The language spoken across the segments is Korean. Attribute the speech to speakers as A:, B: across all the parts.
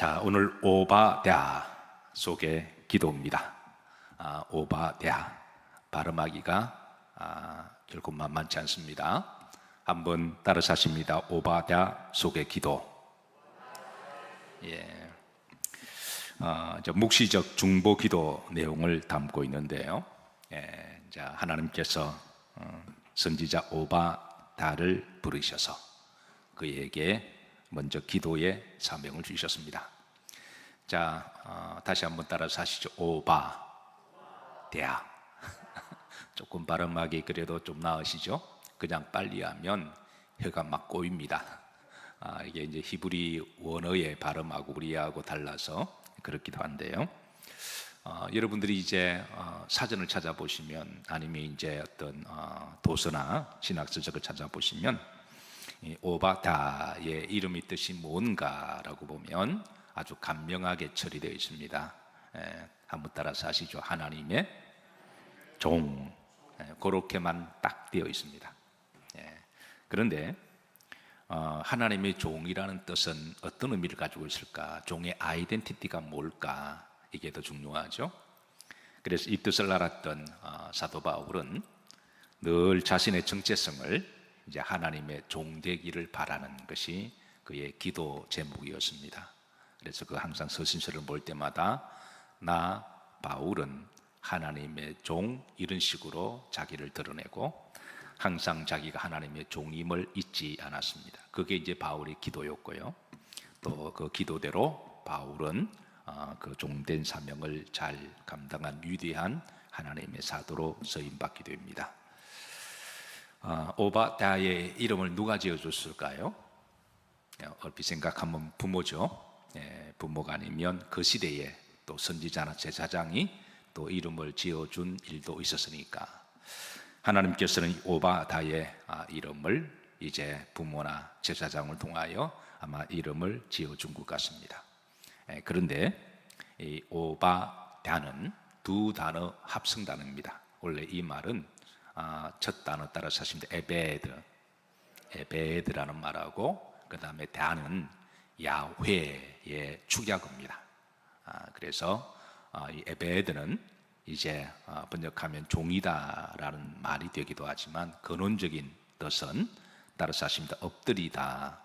A: 자, 오늘 오바댜 속의 기도입니다. 오바댜 발음하기가 결코 만만치 않습니다. 한번 따라서 하십니다. 오바댜 속의 기도. 묵시적 중보 기도 내용을 담고 있는데요. 자, 하나님께서 선지자 오바댜를 부르셔서 그에게 먼저 기도의 사명을 주셨습니다. 자, 다시 한번 따라서 하시죠. 오바댜. 조금 발음하기 그래도 좀 나으시죠? 그냥 빨리 하면 혀가 막 꼬입니다. 이게 이제 히브리 원어의 발음하고 우리하고 달라서 그렇기도 한데요. 여러분들이 이제 사전을 찾아보시면 아니면 이제 어떤 도서나 신학서적을 찾아보시면 이 오바댜의 이름의 뜻이 뭔가라고 보면 아주 간명하게 처리되어 있습니다. 한번 따라서 하시죠. 하나님의 종. 그렇게만 딱 되어 있습니다. 그런데 하나님의 종이라는 뜻은 어떤 의미를 가지고 있을까? 종의 아이덴티티가 뭘까? 이게 더 중요하죠. 그래서 이 뜻을 알았던 사도 바울은 늘 자신의 정체성을 이제 하나님의 종되기를 바라는 것이 그의 기도 제목이었습니다. 그래서 그 항상 서신서를 볼 때마다 나 바울은 하나님의 종 이런 식으로 자기를 드러내고 항상 자기가 하나님의 종임을 잊지 않았습니다. 그게 이제 바울의 기도였고요. 또 그 기도대로 바울은 그 종된 사명을 잘 감당한 위대한 하나님의 사도로 쓰임받게 됩니다. 오바댜의 이름을 누가 지어줬을까요? 얼핏 생각하면 부모죠. 부모가 아니면 그 시대에 또 선지자나 제사장이 또 이름을 지어준 일도 있었으니까 하나님께서는 오바댜의 이름을 이제 부모나 제사장을 통하여 아마 이름을 지어준 것 같습니다. 그런데 이 오바댜는 두 단어 합성 단어입니다. 원래 이 말은 첫 단어 따라서 하시면 에베드라는 말하고 그 다음에 댜는 야훼의 축약어입니다. 그래서 이 에베드는 이제 번역하면 종이다라는 말이 되기도 하지만 근원적인 뜻은 따라서 하십니다. 엎드리다.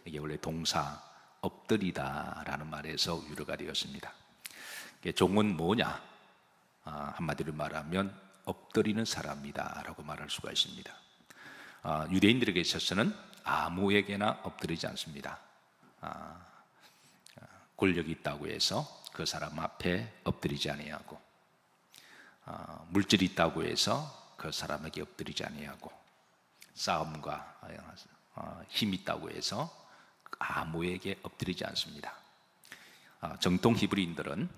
A: 이게 원래 동사 엎드리다라는 말에서 유래가 되었습니다. 종은 뭐냐? 한마디로 말하면 엎드리는 사람이다 라고 말할 수가 있습니다. 유대인들에게 있어서는 아무에게나 엎드리지 않습니다. 권력이 있다고 해서 그 사람 앞에 엎드리지 아니하고 물질이 있다고 해서 그 사람에게 엎드리지 아니하고 싸움과 힘이 있다고 해서 아무에게 엎드리지 않습니다. 정통 히브리인들은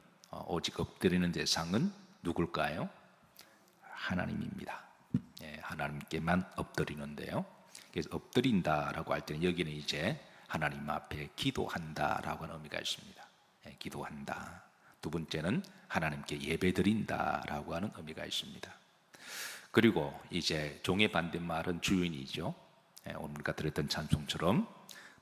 A: 오직 엎드리는 대상은 누굴까요? 하나님입니다. 하나님께만 엎드리는데요. 그래서 엎드린다라고 할 때는 여기는 이제 하나님 앞에 기도한다라고 하는 의미가 있습니다. 기도한다. 두 번째는 하나님께 예배드린다라고 하는 의미가 있습니다. 그리고 이제 종의 반대말은 주인이죠. 오늘 우리가 들었던 찬송처럼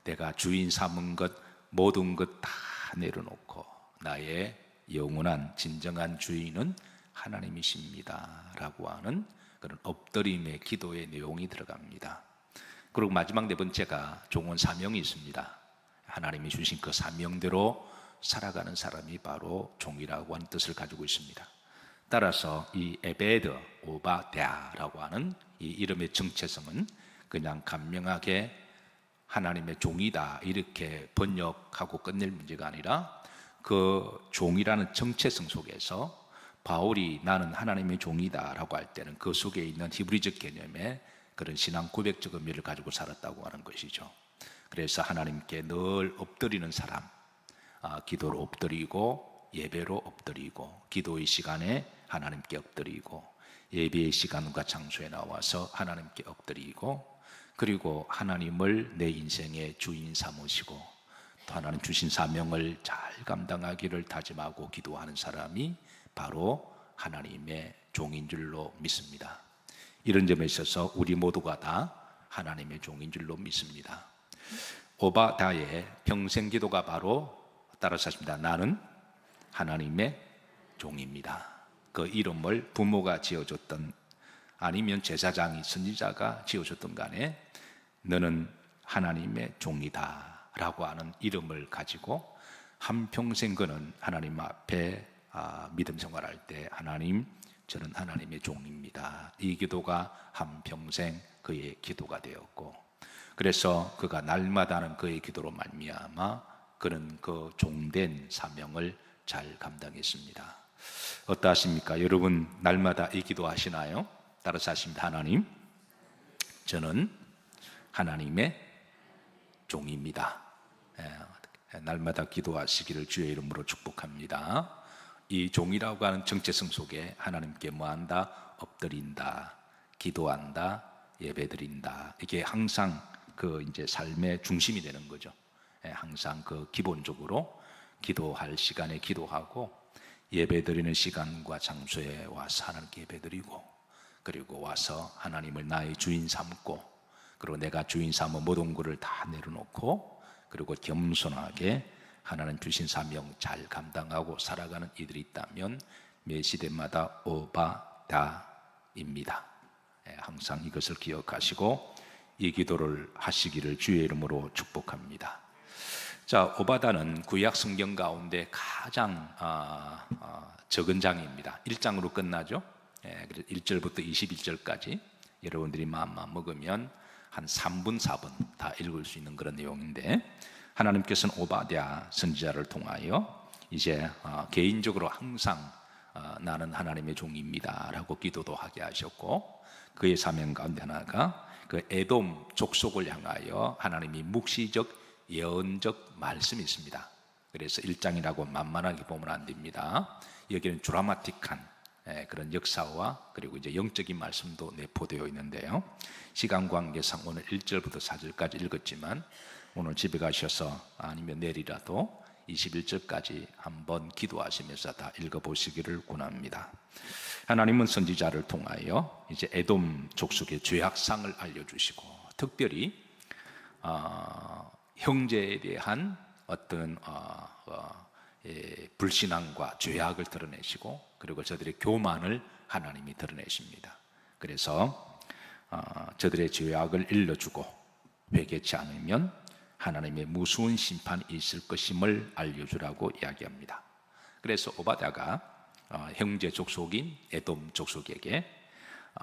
A: 내가 주인 삼은 것 모든 것 다 내려놓고 나의 영원한 진정한 주인은 하나님이십니다 라고 하는 그런 엎드림의 기도의 내용이 들어갑니다. 그리고 마지막 네 번째가 종은 사명이 있습니다. 하나님이 주신 그 사명대로 살아가는 사람이 바로 종이라고 하는 뜻을 가지고 있습니다. 따라서 이 에베드 오바댜라고 하는 이 이름의 정체성은 그냥 간명하게 하나님의 종이다 이렇게 번역하고 끝낼 문제가 아니라 그 종이라는 정체성 속에서 바울이 나는 하나님의 종이다 라고 할 때는 그 속에 있는 히브리적 개념의 그런 신앙 고백적 의미를 가지고 살았다고 하는 것이죠. 그래서 하나님께 늘 엎드리는 사람, 기도로 엎드리고 예배로 엎드리고 기도의 시간에 하나님께 엎드리고 예배의 시간과 장소에 나와서 하나님께 엎드리고 그리고 하나님을 내 인생의 주인 삼으시고 또 하나님 주신 사명을 잘 감당하기를 다짐하고 기도하는 사람이 바로 하나님의 종인 줄로 믿습니다. 이런 점에 있어서 우리 모두가 다 하나님의 종인 줄로 믿습니다. 오바댜의 평생 기도가 바로 따라서 하십니다. 나는 하나님의 종입니다. 그 이름을 부모가 지어줬던 아니면 제사장이 선지자가 지어줬던 간에 너는 하나님의 종이다 라고 하는 이름을 가지고 한평생 그는 하나님 앞에 믿음 생활할 때 하나님, 저는 하나님의 종입니다. 이 기도가 한평생 그의 기도가 되었고, 그래서 그가 날마다 하는 그의 기도로 말미암아 그는 그 종된 사명을 잘 감당했습니다. 어떠하십니까? 여러분 날마다 이 기도 하시나요? 따라서 하십니다. 하나님, 저는 하나님의 종입니다. 날마다 기도하시기를 주의 이름으로 축복합니다. 이 종이라고 하는 정체성 속에 하나님께 뭐한다? 엎드린다, 기도한다, 예배드린다. 이게 항상 그 이제 삶의 중심이 되는 거죠. 항상 그 기본적으로 기도할 시간에 기도하고 예배드리는 시간과 장소에 와서 하나님께 예배드리고, 그리고 와서 하나님을 나의 주인 삼고, 그리고 내가 주인 삼아 모든 것을 다 내려놓고, 그리고 겸손하게 하나님 주신 사명 잘 감당하고 살아가는 이들이 있다면 매 시대마다 오바다입니다. 항상 이것을 기억하시고 이 기도를 하시기를 주의 이름으로 축복합니다. 자, 오바다는 구약 성경 가운데 가장 적은 장입니다. 1장으로 끝나죠. 그래서 1절부터 21절까지 여러분들이 마음만 먹으면 한 3분, 4분 다 읽을 수 있는 그런 내용인데, 하나님께서는 오바댜 선지자를 통하여 이제 개인적으로 항상 나는 하나님의 종입니다 라고 기도도 하게 하셨고, 그의 사명 가운데 하나가 그 에돔 족속을 향하여 하나님이 묵시적 예언적 말씀이 있습니다. 그래서 1장이라고 만만하게 보면 안 됩니다. 여기는 드라마틱한 그런 역사와 그리고 이제 영적인 말씀도 내포되어 있는데요. 시간 관계상 오늘 1절부터 4절까지 읽었지만 오늘 집에 가셔서 아니면 내일이라도 21절까지 한번 기도하시면서 다 읽어보시기를 권합니다. 하나님은 선지자를 통하여 이제 에돔 족속의 죄악상을 알려주시고, 특별히 형제에 대한 어떤 불신앙과 죄악을 드러내시고, 그리고 저들의 교만을 하나님이 드러내십니다. 그래서 저들의 죄악을 일러주고 회개치 않으면 하나님의 무서운 심판이 있을 것임을 알려주라고 이야기합니다. 그래서 오바댜가 형제 족속인 에돔 족속에게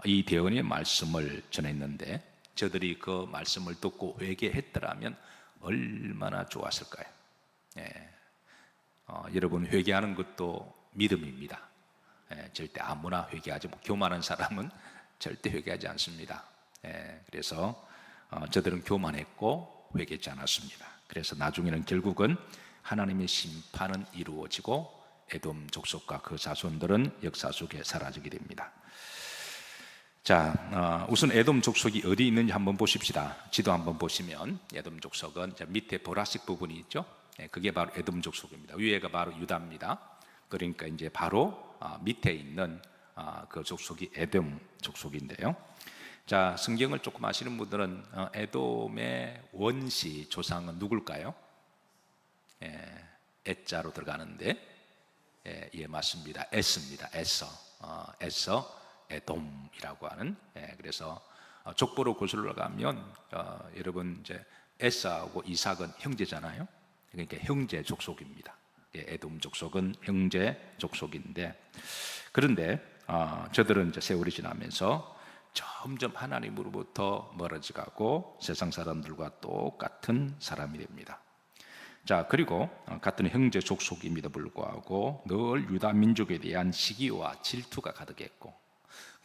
A: 이 대언의 말씀을 전했는데, 저들이 그 말씀을 듣고 회개했더라면 얼마나 좋았을까요? 여러분, 회개하는 것도 믿음입니다. 절대 아무나 회개하지, 교만한 사람은 절대 회개하지 않습니다. 그래서 저들은 교만했고 회개하지 않았습니다. 그래서 나중에는 결국은 하나님의 심판은 이루어지고 에돔 족속과 그 자손들은 역사 속에 사라지게 됩니다. 자, 우선 에돔 족속이 어디 있는지 한번 보십시다. 지도 한번 보시면 에돔 족속은 밑에 보라색 부분이 있죠. 그게 바로 에돔 족속입니다. 위에가 바로 유다입니다. 그러니까 이제 바로 밑에 있는 그 족속이 에돔 족속인데요. 자, 성경을 조금 아시는 분들은 에돔의 원시 조상은 누굴까요? 에자로 들어가는데, 예, 맞습니다. 에스입니다. 에서 에돔이라고 하는. 그래서 족보로 거슬러 가면 여러분 이제 에사하고 이삭은 형제잖아요. 그러니까 형제 족속입니다. 에돔 족속은 형제 족속인데, 그런데 저들은 이제 세월이 지나면서 점점 하나님으로부터 멀어져 가고 세상 사람들과 똑같은 사람이 됩니다. 자, 그리고 같은 형제 족속임에도 불구하고 늘 유다 민족에 대한 시기와 질투가 가득했고,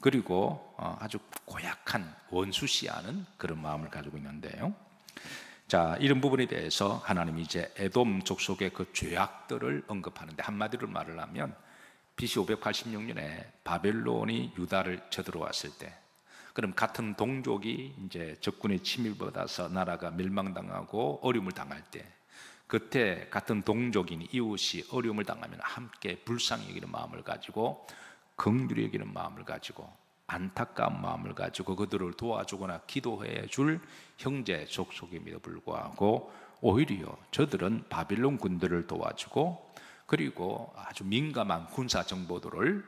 A: 그리고 아주 고약한 원수시하는 그런 마음을 가지고 있는데요. 자, 이런 부분에 대해서 하나님이 이제 에돔 족속의 그 죄악들을 언급하는데, 한마디로 말을 하면 BC 586년에 바벨론이 유다를 쳐들어왔을 때, 그럼 같은 동족이 이제 적군의 침입을 받아서 나라가 멸망당하고 어려움을 당할 때, 그때 같은 동족인 이웃이 어려움을 당하면 함께 불쌍히 여기는 마음을 가지고, 긍휼히 여기는 마음을 가지고, 안타까운 마음을 가지고 그들을 도와주거나 기도해 줄 형제 족속임에도 불구하고 오히려 저들은 바빌론 군대를 도와주고, 그리고 아주 민감한 군사 정보들을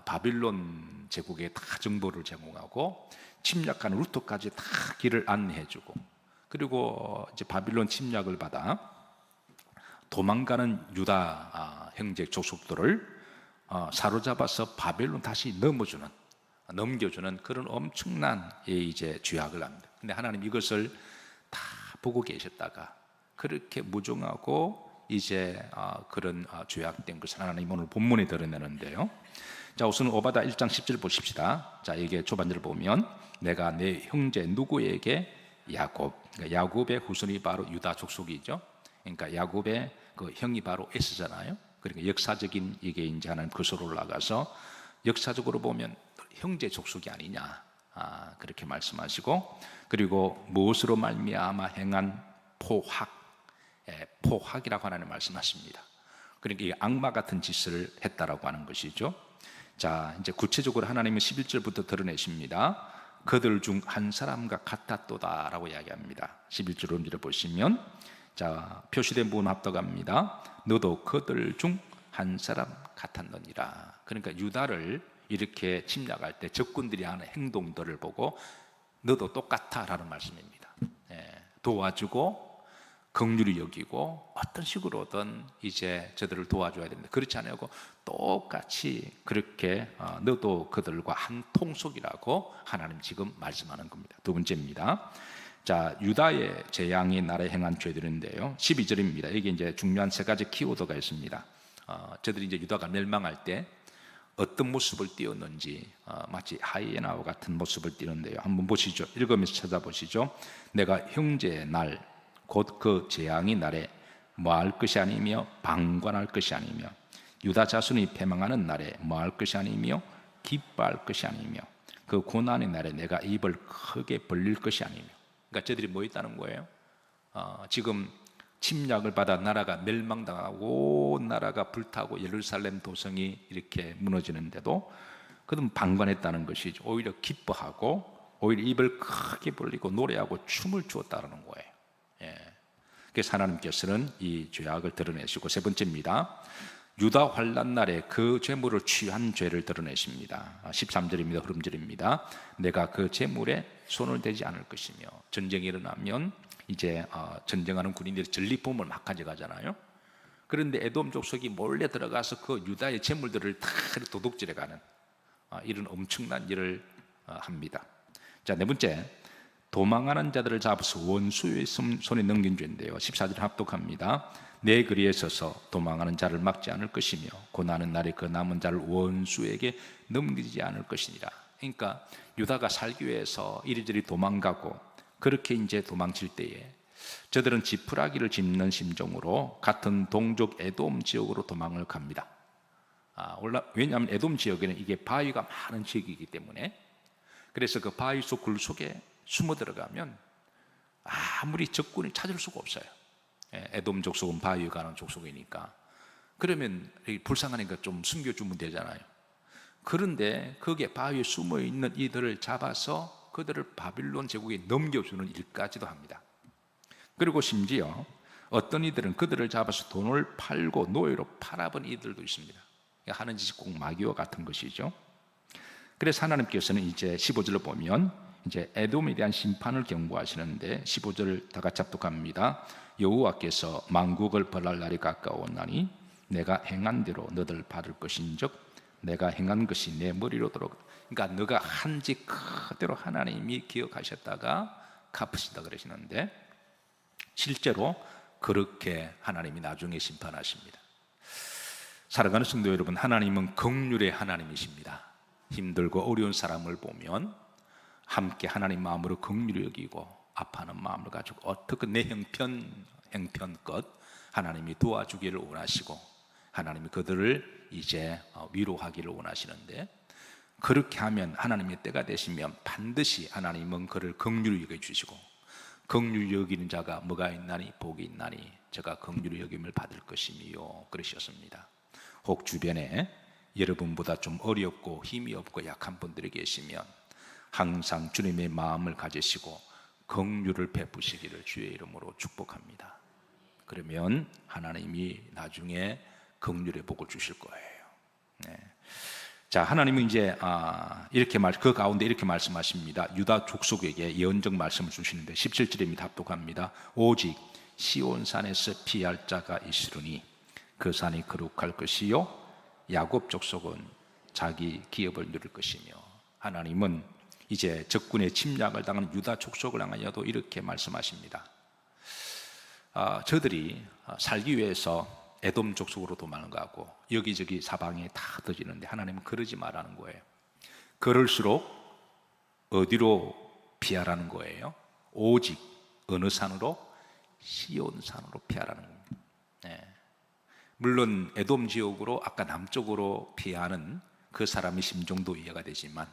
A: 바빌론 제국에 다 정보를 제공하고, 침략하는 루트까지 다 길을 안내해주고, 그리고 이제 바빌론 침략을 받아 도망가는 유다 형제 족속들을 사로잡아서 바벨론 다시 넘겨주는 그런 엄청난 이제 죄악을 합니다. 근데 하나님 이것을 다 보고 계셨다가 그렇게 무정하고 이제 그런 죄악된 것을 하나님 오늘 본문에 드러내는데요. 자, 우선 오바다 1장 10절 보십시다. 자, 이게 초반절을 보면 내가 내 형제 누구에게 그러니까 야곱의 후손이 바로 유다 족속이죠. 그러니까 야곱의 그 형이 바로 에스잖아요. 그러니까 역사적인 이게 이제 하나님 그소로 올라가서 역사적으로 보면 형제 족속이 아니냐, 그렇게 말씀하시고, 그리고 무엇으로 말미암아 행한 포학이라고 하나님 말씀하십니다. 그러니까 이 악마 같은 짓을 했다라고 하는 것이죠. 자, 이제 구체적으로 하나님은 11절부터 드러내십니다. 그들 중 한 사람과 같았도다라고 이야기합니다. 11절 음절을 보시면, 자, 표시된 부분 합독합니다. 너도 그들 중 한 사람 같았느니라. 그러니까 유다를 이렇게 침략할 때 적군들이 하는 행동들을 보고 너도 똑같아라는 말씀입니다. 도와주고 긍휼히 여기고 어떤 식으로든 이제 저들을 도와줘야 됩니다. 그렇지 않고 똑같이 그렇게 너도 그들과 한 통속이라고 하나님 지금 말씀하는 겁니다. 두 번째입니다. 자, 유다의 재앙이 나라에 행한 죄들인데요. 12절입니다. 여기 이제 중요한 세 가지 키워드가 있습니다. 저들이 이제 유다가 멸망할 때 어떤 모습을 띄었는지, 마치 하이에나와 같은 모습을 띄는데요. 한번 보시죠. 읽으면서 찾아보시죠. 내가 형제의 날, 곧 그 재앙이 날에 뭐할 것이 아니며 방관할 것이 아니며 유다 자손이 패망하는 날에 뭐할 것이 아니며 기뻐할 것이 아니며 그 고난의 날에 내가 입을 크게 벌릴 것이 아니며. 그러니까 저들이 뭐 있다는 거예요? 지금 침략을 받아 나라가 멸망당하고 나라가 불타고 예루살렘 도성이 이렇게 무너지는데도 그들은 방관했다는 것이죠. 오히려 기뻐하고 오히려 입을 크게 벌리고 노래하고 춤을 추었다는 거예요. 그래서 하나님께서는 이 죄악을 드러내시고, 세 번째입니다. 유다 환난 날에 그 재물을 취한 죄를 드러내십니다. 13절입니다. 흐름절입니다. 내가 그 재물에 손을 대지 않을 것이며. 전쟁이 일어나면 이제 전쟁하는 군인들이 전리품을 막 가져가잖아요. 그런데 에돔 족속이 몰래 들어가서 그 유다의 재물들을 다 도둑질해가는 이런 엄청난 일을 합니다. 자, 네 번째, 도망하는 자들을 잡아서 원수의 손에 넘긴 죄인데요. 14절 합독합니다. 내 거리에 서서 도망하는 자를 막지 않을 것이며 고난의 날에 그 남은 자를 원수에게 넘기지 않을 것이니라. 그러니까 유다가 살기 위해서 이리저리 도망가고 그렇게 이제 도망칠 때에 저들은 지푸라기를 짚는 심정으로 같은 동족 에돔 지역으로 도망을 갑니다. 왜냐하면 에돔 지역에는 이게 바위가 많은 지역이기 때문에, 그래서 그 바위 속 굴 속에 숨어 들어가면 아무리 적군이 찾을 수가 없어요. 에돔 족속은 바위가 가는 족속이니까. 그러면 불쌍하니까 좀 숨겨주면 되잖아요. 그런데 거기에 바위에 숨어 있는 이들을 잡아서 그들을 바빌론 제국에 넘겨주는 일까지도 합니다. 그리고 심지어 어떤 이들은 그들을 잡아서 돈을 팔고 노예로 팔아본 이들도 있습니다. 하는 짓이 꼭 마귀와 같은 것이죠. 그래서 하나님께서는 이제 15절로 보면 이제 에돔에 대한 심판을 경고하시는데 15절 다 같이 합독합니다. 여호와께서 만국을 벌할 날이 가까웠나니 내가 행한 대로 너들 받을 것인즉 내가 행한 것이 내 머리로 들어오고. 그러니까 너가 한 짓 그대로 하나님이 기억하셨다가 갚으신다 그러시는데, 실제로 그렇게 하나님이 나중에 심판하십니다. 사랑하는 성도 여러분, 하나님은 긍휼의 하나님이십니다. 힘들고 어려운 사람을 보면 함께 하나님 마음으로 긍휼히 여기고 아파하는 마음을 가지고 어떻게 내 형편껏 하나님이 도와주기를 원하시고 하나님이 그들을 이제 위로하기를 원하시는데, 그렇게 하면 하나님의 때가 되시면 반드시 하나님은 그를 긍휼히 여겨주시고, 긍휼히 여기는 자가 뭐가 있나니 복이 있나니 저가 긍휼히 여김을 받을 것이니요 그러셨습니다. 혹 주변에 여러분보다 좀 어렵고 힘이 없고 약한 분들이 계시면 항상 주님의 마음을 가지시고 긍휼을 베푸시기를 주의 이름으로 축복합니다. 그러면 하나님이 나중에 긍휼의 복을 주실 거예요. 네. 자, 하나님은 이제 그 가운데 이렇게 말씀하십니다. 유다 족속에게 예언적 말씀을 주시는데 17절입니다. 합독합니다. 오직 시온산에서 피할 자가 있으리니 그 산이 거룩할 것이요 야곱 족속은 자기 기업을 누릴 것이며, 하나님은 이제 적군의 침략을 당한 유다 족속을 향하여도 이렇게 말씀하십니다. 저들이 살기 위해서 에돔 족속으로 도망가고 여기저기 사방에 다 터지는데 하나님은 그러지 말라는 거예요. 그럴수록 어디로 피하라는 거예요? 오직 어느 산으로? 시온산으로 피하라는 겁니다. 네. 물론 에돔 지역으로 아까 남쪽으로 피하는 그 사람의 심정도 이해가 되지만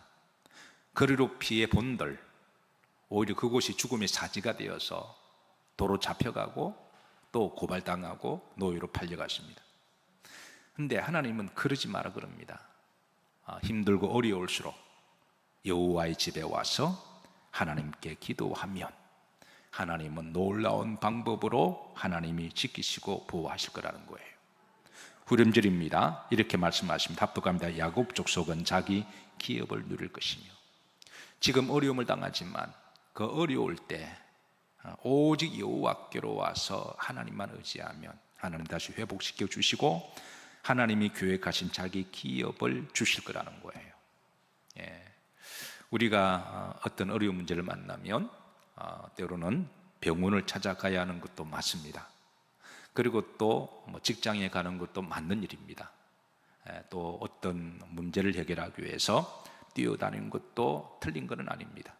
A: 그리로 피해 본들 오히려 그곳이 죽음의 사지가 되어서 도로 잡혀가고 또 고발당하고 노예로 팔려갔습니다. 근데 하나님은 그러지 마라 그럽니다. 힘들고 어려울수록 여호와의 집에 와서 하나님께 기도하면 하나님은 놀라운 방법으로 하나님이 지키시고 보호하실 거라는 거예요. 후렴절입니다. 이렇게 말씀하십니다. 합독합니다. 야곱 족속은 자기 기업을 누릴 것이며, 지금 어려움을 당하지만 그 어려울 때 오직 여호와께로 와서 하나님만 의지하면 하나님 다시 회복시켜 주시고 하나님이 계획하신 자기 기업을 주실 거라는 거예요. 예. 우리가 어떤 어려운 문제를 만나면 때로는 병원을 찾아가야 하는 것도 맞습니다. 그리고 또 직장에 가는 것도 맞는 일입니다. 또 어떤 문제를 해결하기 위해서 뛰어다니는 것도 틀린 것은 아닙니다.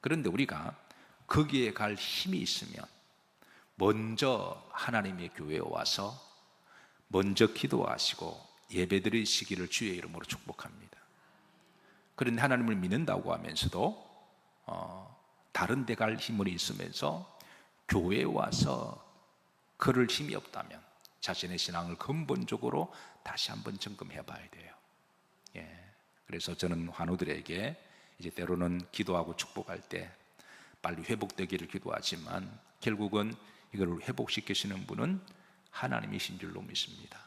A: 그런데 우리가 거기에 갈 힘이 있으면 먼저 하나님의 교회에 와서 먼저 기도하시고 예배드리시기를 주의 이름으로 축복합니다. 그런데 하나님을 믿는다고 하면서도 다른 데 갈 힘은 있으면서 교회에 와서 걸을 힘이 없다면 자신의 신앙을 근본적으로 다시 한번 점검해 봐야 돼요. 예. 그래서 저는 환우들에게 이제 때로는 기도하고 축복할 때 빨리 회복되기를 기도하지만 결국은 이걸 회복시키시는 분은 하나님이신 줄로 믿습니다.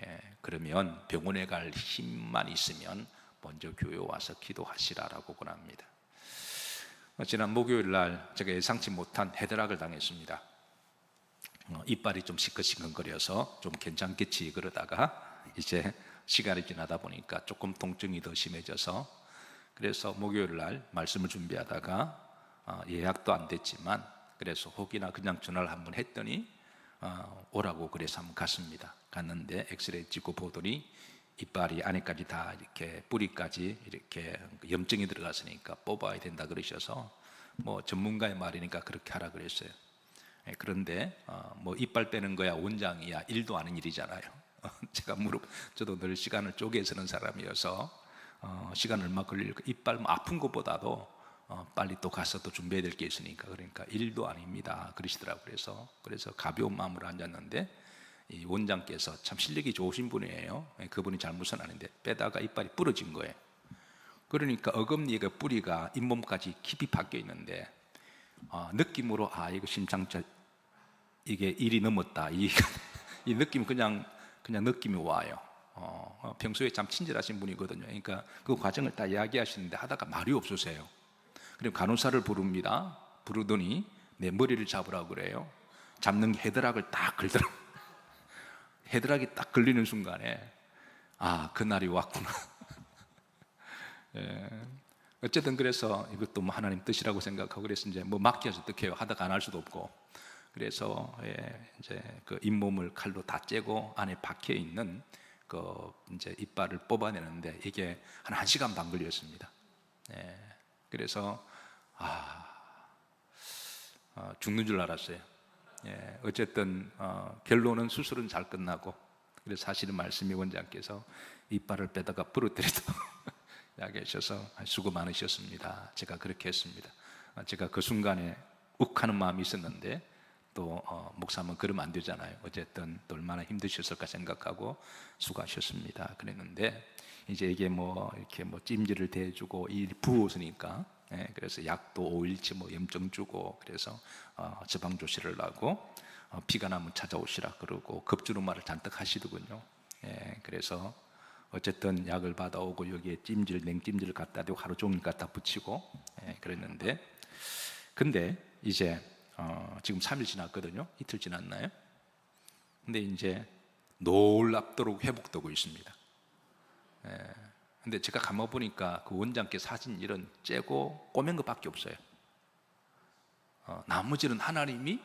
A: 예, 그러면 병원에 갈 힘만 있으면 먼저 교회에 와서 기도하시라라고 권합니다. 지난 목요일 날 제가 예상치 못한 헤드락을 당했습니다. 이빨이 좀 시큰시큰거려서 좀 괜찮겠지 그러다가 이제 시간이 지나다 보니까 조금 통증이 더 심해져서, 그래서 목요일 날 말씀을 준비하다가 예약도 안 됐지만 그래서 혹이나 그냥 전화를 한번 했더니 오라고 그래서 한번 갔습니다. 갔는데 엑스레이 찍고 보더니 이빨이 안에까지 다 이렇게 뿌리까지 이렇게 염증이 들어갔으니까 뽑아야 된다 그러셔서 뭐 전문가의 말이니까 그렇게 하라 그랬어요. 그런데 뭐 이빨 빼는 거야 원장이야 일도 아닌 일이잖아요. 저도 늘 시간을 쪼개 쓰는 사람이어서 시간 얼마 걸릴까, 이빨 아픈 것보다도 빨리 또 가서 또 준비해야 될 게 있으니까, 그러니까 일도 아닙니다 그러시더라고요. 그래서 가벼운 마음으로 앉았는데 이 원장께서 참 실력이 좋으신 분이에요. 그분이 잘못은 아닌데 빼다가 이빨이 부러진 거예요. 그러니까 어금니가 뿌리가 잇몸까지 깊이 박혀 있는데 느낌으로 이거 심장자 이게 일이 넘었다 이 느낌 그냥 느낌이 와요. 평소에 참 친절하신 분이거든요. 그러니까 그 과정을 다 이야기하시는데 하다가 말이 없으세요. 그리고 간호사를 부릅니다. 부르더니 내 머리를 잡으라고 그래요. 잡는 게 헤드락을 딱 걸더라고요. 헤드락이 딱 걸리는 순간에 그날이 왔구나. 예. 어쨌든 그래서 이것도 뭐 하나님 뜻이라고 생각하고 그래서 이제 뭐 맡겨서 어떡해요. 하다가 안 할 수도 없고. 그래서 이제 그 잇몸을 칼로 다 째고 안에 박혀 있는 그 이제 이빨을 뽑아내는데 이게 한 1시간 반 걸렸습니다. 예. 그래서 죽는 줄 알았어요. 예. 어쨌든 결론은 수술은 잘 끝나고, 그래서 사실은 말씀이 원장께서 이빨을 빼다가 부러뜨리다 이야기하셔서 수고 많으셨습니다. 제가 그렇게 했습니다. 제가 그 순간에 욱하는 마음이 있었는데 또 목사님은 그러면 안 되잖아요. 어쨌든 또 얼마나 힘드셨을까 생각하고 수고하셨습니다 그랬는데, 이제 이게 뭐 이렇게 뭐 찜질을 대주고 이 부었으니까 그래서 약도 5일치 뭐 염증 주고, 그래서 처방 조치를 하고, 피가 나면 찾아오시라 그러고 급주름말을 잔뜩 하시더군요. 그래서 어쨌든 약을 받아오고 여기에 찜질, 냉찜질을 갖다 대고 하루 종일 갖다 붙이고 그랬는데, 근데 이제 지금 3일 지났거든요. 이틀 지났나요? 근데 이제 놀랍도록 회복되고 있습니다. 근데 제가 가만 보니까 그 원장께 사진 이런 째고 꼬맨 것밖에 없어요. 나머지는 하나님이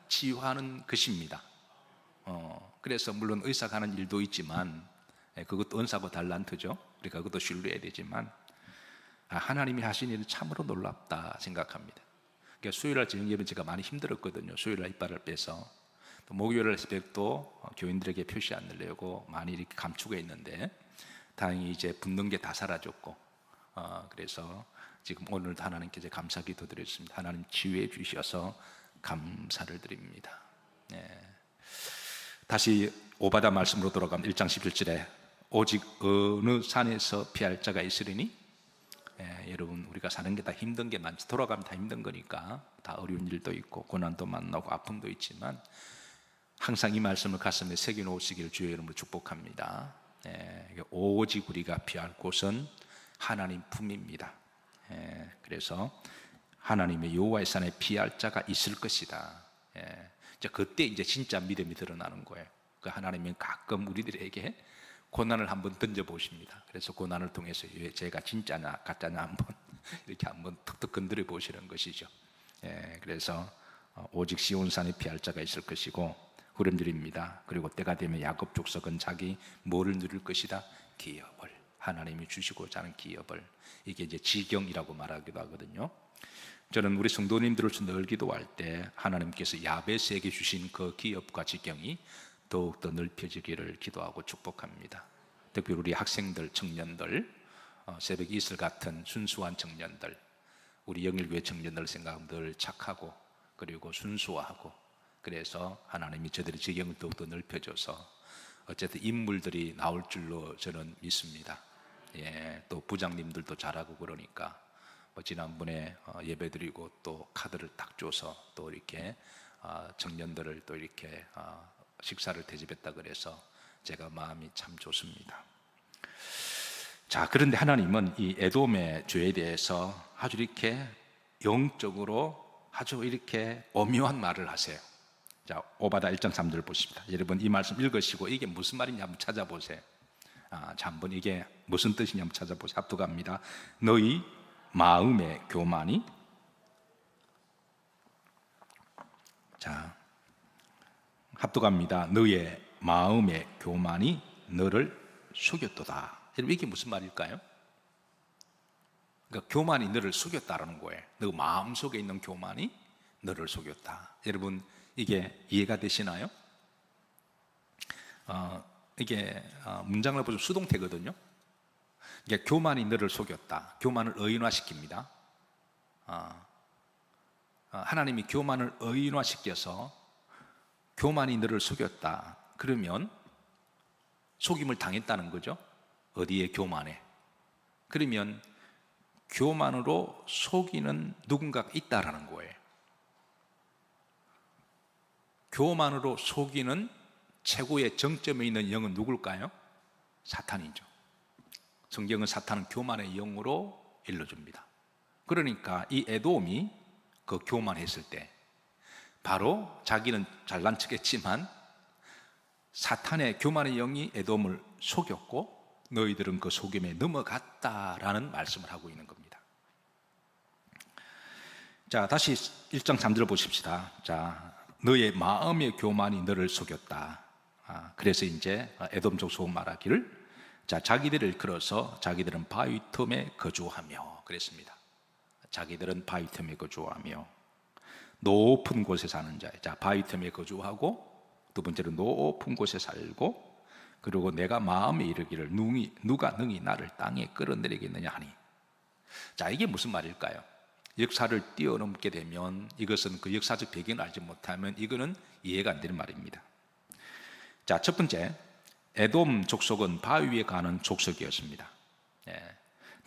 A: 치유하는 것입니다. 그래서 물론 의사가 하는 일도 있지만 그것도 은사고 달란트죠. 그러니까 그것도 신뢰해야 되지만 하나님이 하신 일은 참으로 놀랍다 생각합니다. 그러니까 수요일날 저녁 예배 제가 많이 힘들었거든요. 수요일날 이빨을 빼서 또 목요일날 새벽도 교인들에게 표시 안 내려고 많이 이렇게 감추고 있는데, 다행히 이제 붓는 게 다 사라졌고, 그래서 지금 오늘도 하나님께 이제 감사 기도 드렸습니다. 하나님 치유해 주셔서 감사를 드립니다. 다시 오바다 말씀으로 돌아가면 1장 17절에 오직 어느 산에서 피할 자가 있으리니, 여러분 우리가 사는 게 다 힘든 게 많지, 돌아가면 다 힘든 거니까 다 어려운 일도 있고 고난도 만나고 아픔도 있지만 항상 이 말씀을 가슴에 새겨놓으시기를 주의 이름으로 축복합니다. 오직 우리가 피할 곳은 하나님 품입니다. 그래서 하나님의 여호와의 산에 피할 자가 있을 것이다. 그때 이제 진짜 믿음이 드러나는 거예요. 그 하나님은 가끔 우리들에게 고난을 한번 던져보십니다. 그래서 고난을 통해서 제가 진짜냐 가짜냐 한번 이렇게 한번 툭툭 건드려 보시는 것이죠. 그래서 오직 시온산에 피할 자가 있을 것이고 후렴들입니다. 그리고 때가 되면 야곱 족속은 자기 뭐를 누릴 것이다? 기업을, 하나님이 주시고자 하는 기업을. 이게 이제 지경이라고 말하기도 하거든요. 저는 우리 성도님들을 늘 기도할 때 하나님께서 야베스에게 주신 그 기업과 지경이 더욱더 넓혀지기를 기도하고 축복합니다. 특별히 우리 학생들, 청년들, 새벽 이슬 같은 순수한 청년들, 우리 영일교회 청년들 생각하면 늘 착하고 그리고 순수하고, 그래서 하나님이 저들의 지경을 더욱더 넓혀줘서 어쨌든 인물들이 나올 줄로 저는 믿습니다. 또 부장님들도 잘하고 그러니까 지난번에 예배드리고 또 카드를 딱 줘서 또 이렇게 청년들을 또 이렇게 식사를 대접했다 그래서 제가 마음이 참 좋습니다. 자, 그런데 하나님은 이 에돔의 죄에 대해서 아주 이렇게 영적으로 아주 이렇게 오묘한 말을 하세요. 자, 오바다 1장 3절 보십니다. 여러분 이 말씀 읽으시고 이게 무슨 말인지 한번 찾아보세요. 자, 한번 이게 무슨 뜻이냐 한번 찾아보세요. 합독합니다. 너희 마음의 교만이, 자, 합독합니다. 너의 마음의 교만이 너를 속였도다. 여러분 이게 무슨 말일까요? 그러니까 교만이 너를 속였다라는 거예요. 너 마음속에 있는 교만이 너를 속였다. 여러분 이게 이해가 되시나요? 이게 문장을 보면 수동태거든요. 이게 교만이 너를 속였다. 교만을 의인화시킵니다. 하나님이 교만을 의인화시켜서 교만이 너를 속였다. 그러면 속임을 당했다는 거죠. 어디에? 교만에. 그러면 교만으로 속이는 누군가가 있다라는 거예요. 교만으로 속이는 최고의 정점에 있는 영은 누굴까요? 사탄이죠. 성경은 사탄은 교만의 영으로 일러줍니다. 그러니까 이 에돔이 그 교만했을 때 바로 자기는 잘난 척했지만 사탄의 교만의 영이 에돔을 속였고 너희들은 그 속임에 넘어갔다라는 말씀을 하고 있는 겁니다. 자, 다시 1장 3절 보십시다. 자, 너의 마음의 교만이 너를 속였다. 그래서 이제 에돔 족속은 말하기를, 자, 자기들을 일컬어서 자기들은 바위 틈에 거주하며 그랬습니다. 자기들은 바위 틈에 거주하며 높은 곳에 사는 자. 자, 바위 틈에 거주하고 두 번째로 높은 곳에 살고, 그리고 내가 마음에 이르기를 누가 능히 나를 땅에 끌어내리겠느냐 하니. 자, 이게 무슨 말일까요? 역사를 뛰어넘게 되면, 이것은 그 역사적 배경을 알지 못하면 이거는 이해가 안 되는 말입니다. 자, 첫 번째, 에돔 족속은 바위 위에 가는 족속이었습니다.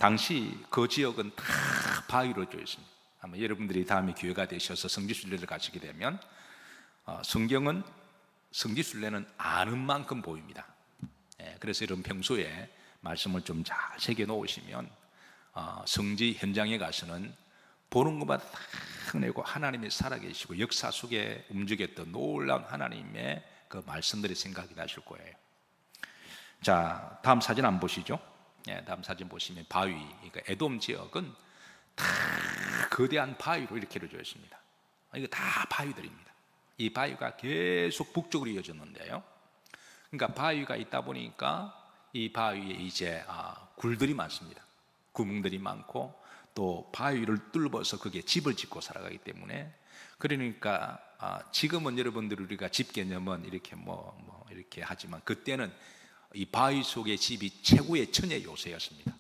A: 당시 그 지역은 다 바위로 되어 있습니다. 아마 여러분들이 다음에 기회가 되셔서 성지순례를 가시게 되면 성경은 성지순례는 아는 만큼 보입니다. 그래서 여러분 평소에 말씀을 좀 잘 새겨 놓으시면 성지 현장에 가서는 보는 것마다 다 내고 하나님이 살아계시고 역사 속에 움직였던 놀라운 하나님의 그 말씀들이 생각이 나실 거예요. 자, 다음 사진 한번 보시죠. 다음 사진 보시면 바위, 그러니까 에돔 지역은 다 거대한 바위로 이렇게 이루어져 있습니다. 이거 다 바위들입니다. 이 바위가 계속 북쪽으로 이어졌는데요. 그러니까 바위가 있다 보니까 이 바위에 이제 굴들이 많습니다. 구멍들이 많고 또 바위를 뚫어서 거기에 집을 짓고 살아가기 때문에, 그러니까 지금은 여러분들 우리가 집 개념은 이렇게 이렇게 하지만 그때는 이 바위 속의 집이 최고의 천의 요새였습니다.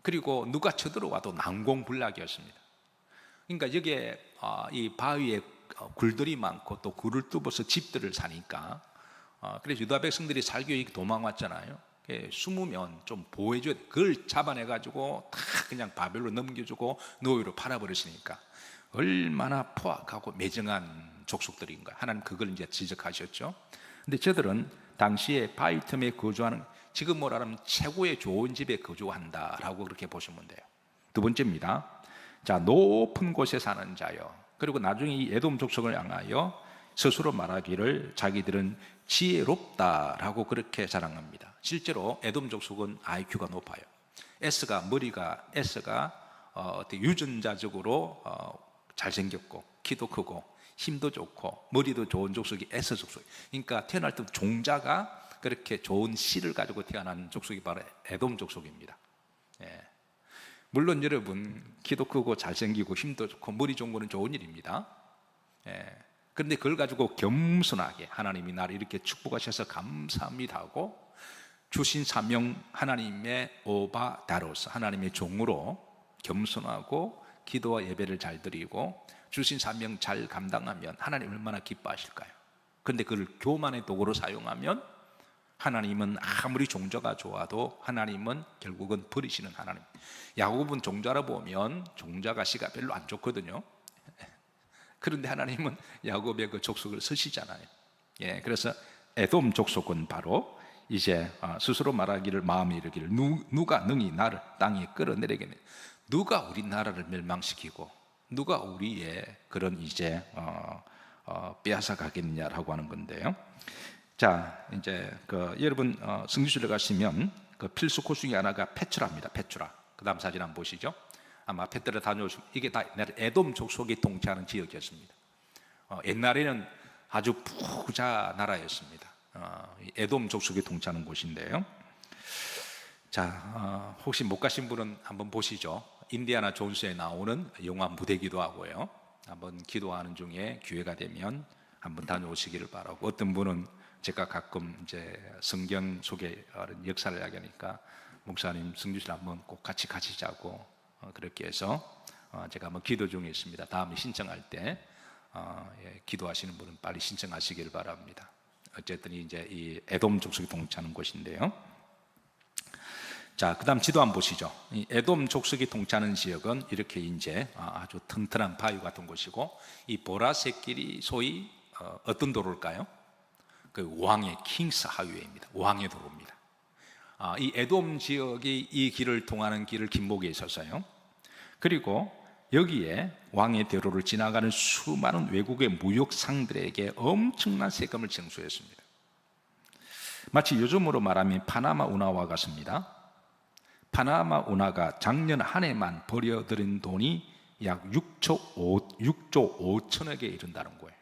A: 그리고 누가 쳐들어와도 난공불락이었습니다. 그러니까 여기에 이 바위에 굴들이 많고 또 굴을 뚫어서 집들을 사니까, 그래서 유다 백성들이 살기 도망왔잖아요. 숨으면 좀 보호해줘야 돼. 그걸 잡아내가지고 다 그냥 바벨로 넘겨주고 노예로 팔아버렸으니까 얼마나 포악하고 매정한 족속들인가. 하나님 그걸 이제 지적하셨죠. 근데 저들은 당시에 바위 틈에 거주하는, 지금 뭐라면 최고의 좋은 집에 거주한다라고 그렇게 보시면 돼요. 두 번째입니다. 자, 높은 곳에 사는 자요. 그리고 나중에 이 에돔 족속을 향하여 스스로 말하기를 자기들은 지혜롭다라고 그렇게 자랑합니다. 실제로 에돔 족속은 IQ가 높아요. 머리가 유전자적으로 잘생겼고 키도 크고 힘도 좋고 머리도 좋은 족속이 에스 족속. 그러니까 태어날 때 종자가 그렇게 좋은 씨를 가지고 태어난 족속이 바로 에돔 족속입니다. 물론 여러분 키도 크고 잘생기고 힘도 좋고 머리 좋은 거는 좋은 일입니다. 그런데 그걸 가지고 겸손하게 하나님이 나를 이렇게 축복하셔서 감사합니다 하고 주신 사명, 하나님의 오바다로서 하나님의 종으로 겸손하고 기도와 예배를 잘 드리고 주신 사명 잘 감당하면 하나님 얼마나 기뻐하실까요? 그런데 그걸 교만의 도구로 사용하면 하나님은 아무리 종자가 좋아도 하나님은 결국은 버리시는 하나님. 야곱은 종자라 보면 종자가 씨가 별로 안 좋거든요. 그런데 하나님은 야곱의 그 족속을 쓰시잖아요. 그래서 에돔 족속은 바로 이제 스스로 말하기를 마음에 이르기를 누가 능히 나를 땅에 끌어내리겠느냐. 누가 우리 나라를 멸망시키고 누가 우리의 그런 이제 빼앗아 가겠느냐라고 하는 건데요. 자, 이제 여러분 성지순례 가시면 그 필수 코스 중에 하나가 페트라입니다. 페트라. 그 다음 사진 한번 보시죠. 아마 페트라 다녀오시면 이게 다 에돔 족속이 통치하는 지역이었습니다. 옛날에는 아주 부자 나라였습니다. 에돔 족속이 통치하는 곳인데요. 자, 혹시 못 가신 분은 한번 보시죠. 인디아나 존스에 나오는 영화 무대기도 하고요. 한번 기도하는 중에 기회가 되면 한번 다녀오시기를 바라고, 어떤 분은 제가 가끔 이제 성경 속에 역사를 이야기하니까 목사님 성지순례 한번 꼭 같이 가시자고 그렇게 해서 제가 한번 기도 중에 있습니다. 다음에 신청할 때 기도하시는 분은 빨리 신청하시길 바랍니다. 어쨌든 이제 이 에돔 족속이 통치하는 곳인데요. 자, 그다음 지도 한번 보시죠. 이 에돔 족속이 통치하는 지역은 이렇게 이제 아주 튼튼한 바위 같은 곳이고, 이 보라색 길이 소위 어떤 도로일까요? 그 왕의 킹스 하이웨이입니다. 왕의 도로입니다. 이 에돔 지역이 이 길을 통하는 길을 김목에 있었어요. 그리고 여기에 왕의 대로를 지나가는 수많은 외국의 무역상들에게 엄청난 세금을 징수했습니다. 마치 요즘으로 말하면 파나마 운하와 같습니다. 파나마 운하가 작년 한 해만 벌여들인 돈이 약 6조 5천억에 이른다는 거예요.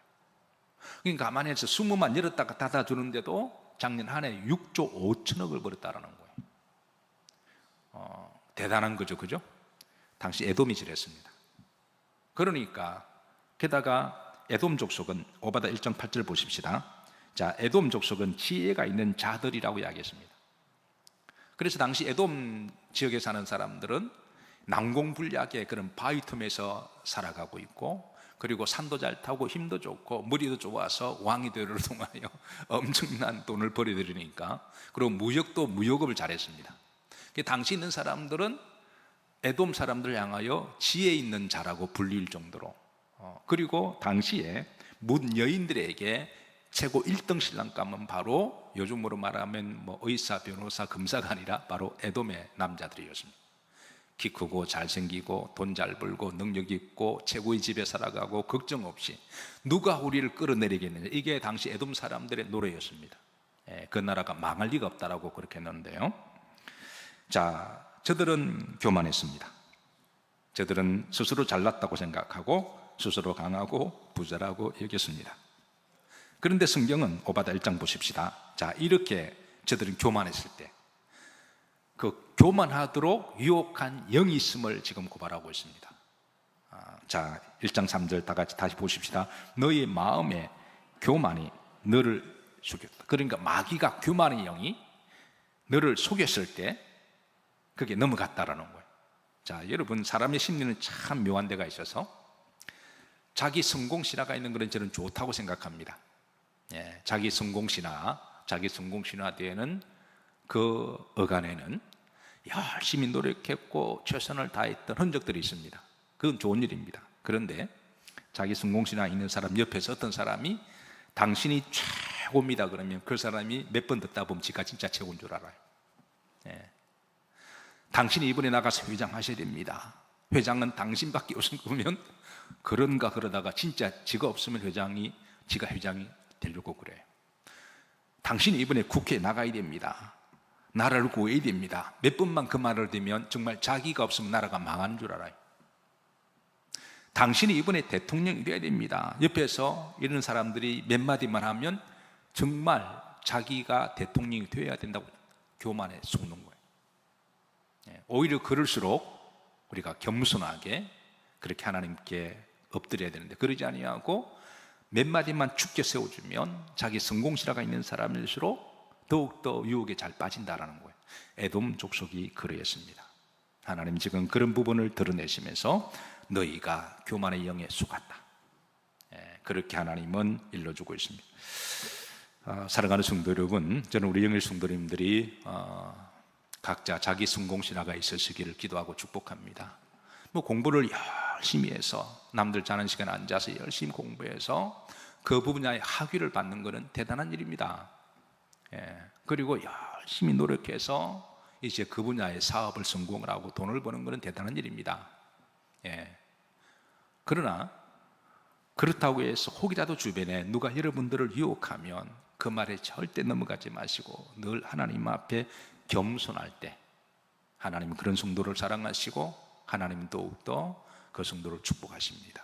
A: 그러니까 가만히 해서 수문만 열었다가 닫아주는데도 작년 한 해 6조 5천억을 벌었다는 거예요. 대단한 거죠, 그죠? 당시 에돔이 지냈습니다. 그러니까 게다가 에돔 족속은 오바다 1.8절 보십시다. 자, 에돔 족속은 지혜가 있는 자들이라고 이야기했습니다. 그래서 당시 에돔 지역에 사는 사람들은 난공불락의 그런 바위 틈에서 살아가고 있고, 그리고 산도 잘 타고 힘도 좋고 머리도 좋아서 왕의 대로를 통하여 엄청난 돈을 벌여들이니까, 그리고 무역도 무역업을 잘했습니다. 당시 있는 사람들은 에돔 사람들 향하여 지혜 있는 자라고 불릴 정도로, 그리고 당시에 문 여인들에게 최고 1등 신랑감은 바로 요즘으로 말하면 의사, 변호사, 검사가 아니라 바로 에돔의 남자들이었습니다. 키 크고 잘생기고 돈 잘 벌고 능력 있고 최고의 집에 살아가고 걱정 없이 누가 우리를 끌어내리겠느냐, 이게 당시 에돔 사람들의 노래였습니다. 그 나라가 망할 리가 없다라고 그렇게 했는데요. 자, 저들은 교만했습니다. 저들은 스스로 잘났다고 생각하고 스스로 강하고 부자라고 여겼습니다. 그런데 성경은 오바댜 1장 보십시다. 자, 이렇게 저들은 교만했을 때 그 교만하도록 유혹한 영이 있음을 지금 고발하고 있습니다. 자, 1장 3절 다 같이 다시 보십시다. 너희 마음의 교만이 너를 속였다. 그러니까 마귀가, 교만의 영이 너를 속였을 때 그게 넘어갔다라는 거예요. 자, 여러분, 사람의 심리는 참 묘한 데가 있어서 자기 성공신화가 있는 것은 저는 좋다고 생각합니다. 자기 성공신화되는 그 어간에는 열심히 노력했고 최선을 다했던 흔적들이 있습니다. 그건 좋은 일입니다. 그런데 자기 성공신화 있는 사람 옆에서 어떤 사람이 당신이 최고입니다 그러면 그 사람이 몇 번 듣다 보면 지가 진짜 최고인 줄 알아요. 당신이 이번에 나가서 회장 하셔야 됩니다. 회장은 당신밖에 없으면, 그러면 그런가 그러다가 진짜 지가 없으면 지가 회장이 되려고 그래요. 당신이 이번에 국회에 나가야 됩니다. 나라를 구해야 됩니다. 몇 번만 그 말을 들으면 정말 자기가 없으면 나라가 망하는 줄 알아요. 당신이 이번에 대통령이 되어야 됩니다. 옆에서 이런 사람들이 몇 마디만 하면 정말 자기가 대통령이 되어야 된다고 교만에 속는 거예요. 오히려 그럴수록 우리가 겸손하게 그렇게 하나님께 엎드려야 되는데 그러지 아니하고 몇 마디만 축켜 세워주면 자기 성공신화가 있는 사람일수록 더욱더 유혹에 잘 빠진다라는 거예요. 에돔 족속이 그러했습니다. 하나님 지금 그런 부분을 드러내시면서 너희가 교만의 영에 속았다, 그렇게 하나님은 일러주고 있습니다. 사랑하는 성도 여러분, 저는 우리 영일 성도님들이 각자 자기 성공신화가 있으시기를 기도하고 축복합니다. 공부를 열심히 해서 남들 자는 시간에 앉아서 열심히 공부해서 그 분야의 학위를 받는 것은 대단한 일입니다. 그리고 열심히 노력해서 이제 그 분야의 사업을 성공을 하고 돈을 버는 것은 대단한 일입니다. 그러나 그렇다고 해서 혹이라도 주변에 누가 여러분들을 유혹하면 그 말에 절대 넘어가지 마시고 늘 하나님 앞에 겸손할 때 하나님은 그런 성도를 사랑하시고 하나님은 더욱더 그 성도를 축복하십니다.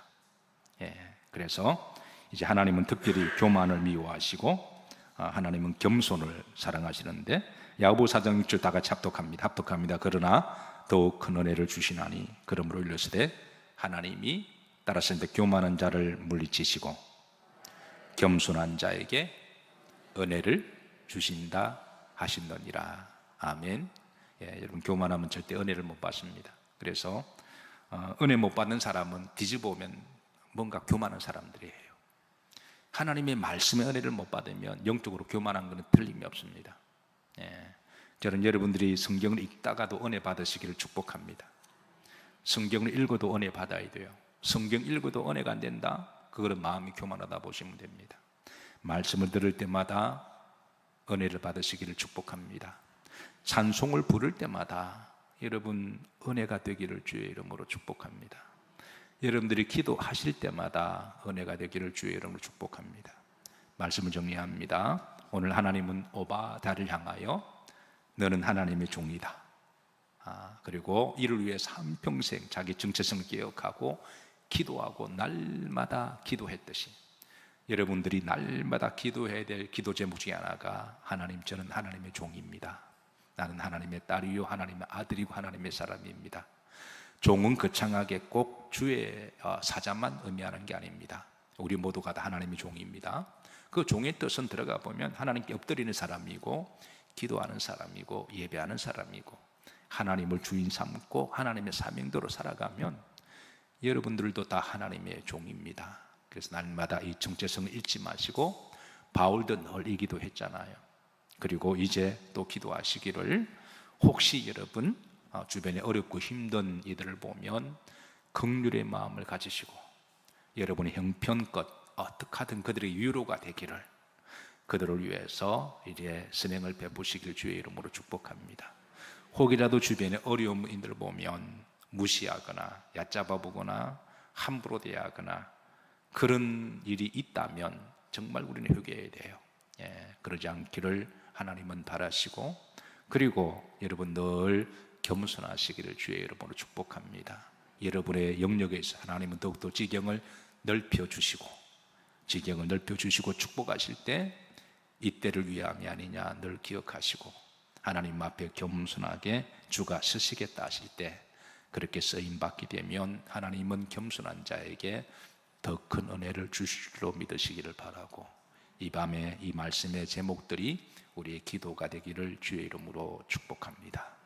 A: 그래서 이제 하나님은 특별히 교만을 미워하시고 하나님은 겸손을 사랑하시는데 야고보 4장 6절 다 같이 합독합니다. 그러나 더욱 큰 은혜를 주시나니 그러므로 이르시되 하나님이 따라서는데 교만한 자를 물리치시고 겸손한 자에게 은혜를 주신다 하신느니라. 아멘. 여러분, 교만하면 절대 은혜를 못 받습니다. 그래서 은혜 못 받는 사람은 뒤집어보면 뭔가 교만한 사람들이에요. 하나님의 말씀의 은혜를 못 받으면 영적으로 교만한 것은 틀림이 없습니다. 저는 여러분들이 성경을 읽다가도 은혜 받으시기를 축복합니다. 성경을 읽어도 은혜 받아야 돼요. 성경 읽어도 은혜가 안 된다? 그거는 마음이 교만하다 보시면 됩니다. 말씀을 들을 때마다 은혜를 받으시기를 축복합니다. 찬송을 부를 때마다 여러분 은혜가 되기를 주의 이름으로 축복합니다. 여러분들이 기도하실 때마다 은혜가 되기를 주의 이름으로 축복합니다. 말씀을 정리합니다. 오늘 하나님은 오바댜를 향하여 너는 하나님의 종이다, 그리고 이를 위해서 한평생 자기 정체성을 기억하고 기도하고 날마다 기도했듯이 여러분들이 날마다 기도해야 될 기도 제목 중에 하나가 하나님, 저는 하나님의 종입니다. 나는 하나님의 딸이요 하나님의 아들이고 하나님의 사람입니다. 종은 거창하게 꼭 주의 사자만 의미하는 게 아닙니다. 우리 모두가 다 하나님의 종입니다. 그 종의 뜻은 들어가 보면 하나님께 엎드리는 사람이고 기도하는 사람이고 예배하는 사람이고 하나님을 주인 삼고 하나님의 사명대로 살아가면 여러분들도 다 하나님의 종입니다. 그래서 날마다 이 정체성을 잊지 마시고 바울도 늘 이 기도했잖아요. 그리고 이제 또 기도하시기를 혹시 여러분 주변에 어렵고 힘든 이들을 보면 긍휼의 마음을 가지시고 여러분의 형편껏 어떻게 하든 그들의 위로가 되기를, 그들을 위해서 이제 선행을 베푸시길 주의 이름으로 축복합니다. 혹이라도 주변에 어려운 이들을 보면 무시하거나 얕잡아 보거나 함부로 대하거나 그런 일이 있다면 정말 우리는 회개해야 돼요. 그러지 않기를 하나님은 바라시고, 그리고 여러분 늘 겸손하시기를 주의 이름으로 축복합니다. 여러분의 영역에서 하나님은 더욱더 지경을 넓혀주시고 축복하실 때 이때를 위함이 아니냐 늘 기억하시고, 하나님 앞에 겸손하게 주가 쓰시겠다 하실 때 그렇게 쓰임받게 되면 하나님은 겸손한 자에게 더 큰 은혜를 주실 줄로 믿으시기를 바라고, 이 밤에 이 말씀의 제목들이 우리의 기도가 되기를 주의 이름으로 축복합니다.